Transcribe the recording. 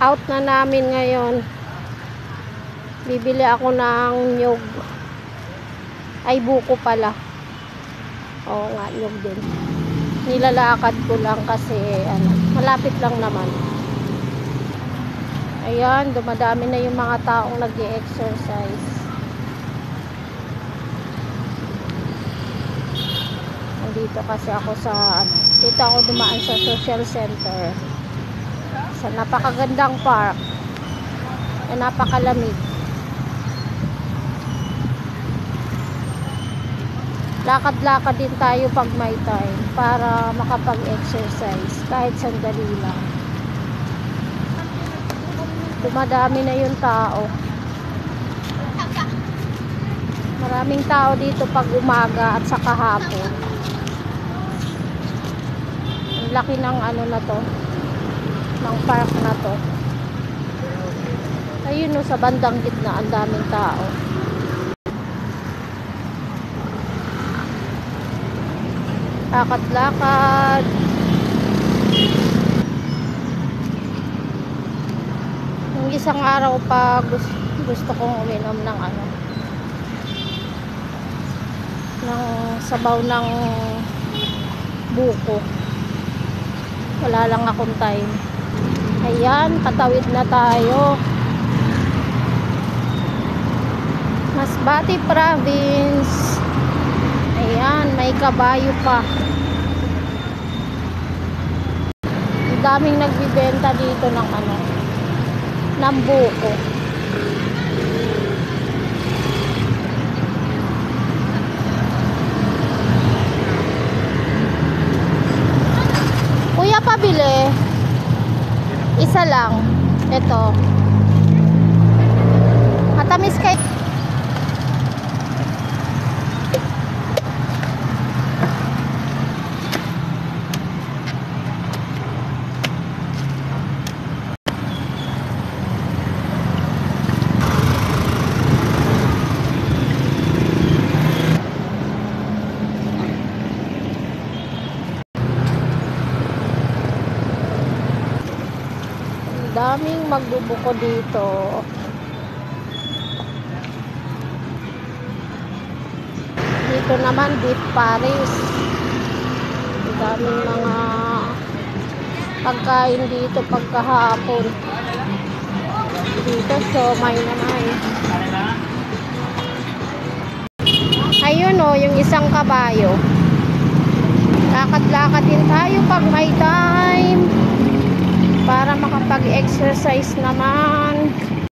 out na namin ngayon. Bibili ako ng nyug. Ay, buko pala. Oo nga, nyug din. Nilalakad ko lang kasi malapit lang naman. Ayan, dumadami na yung mga taong nag-i-exercise. Nandito kasi ako sa dito ako dumaan sa social center. Sa napakagandang park. Napakalamig. Lakad-lakad din tayo pag may time para makapag-exercise kahit sandali lang. Dumadami na yung tao. Maraming tao dito pag umaga at saka hapon. Ang laki ng na to, ng park na to. Ayun sa bandang gitna, ang daming tao. Lakad-lakad. Yung isang araw pa gusto kong uminom ng ng sabaw ng buko. Wala lang akong time. Ayan, patawid na tayo. Masbate Province. Ayan, may kabayo pa. Ang daming nagbibenta dito ng ng buko. Kuya, pabili. Isa lang. Ito. Matamis kayo. Daming magbubuko dito. Dito naman beef Paris. Daming mga pagkain dito pagkahapon. Dito siomay naman. Ayun yung isang kabayo. Lakad-lakad din tayo pag may time para makapag-exercise naman.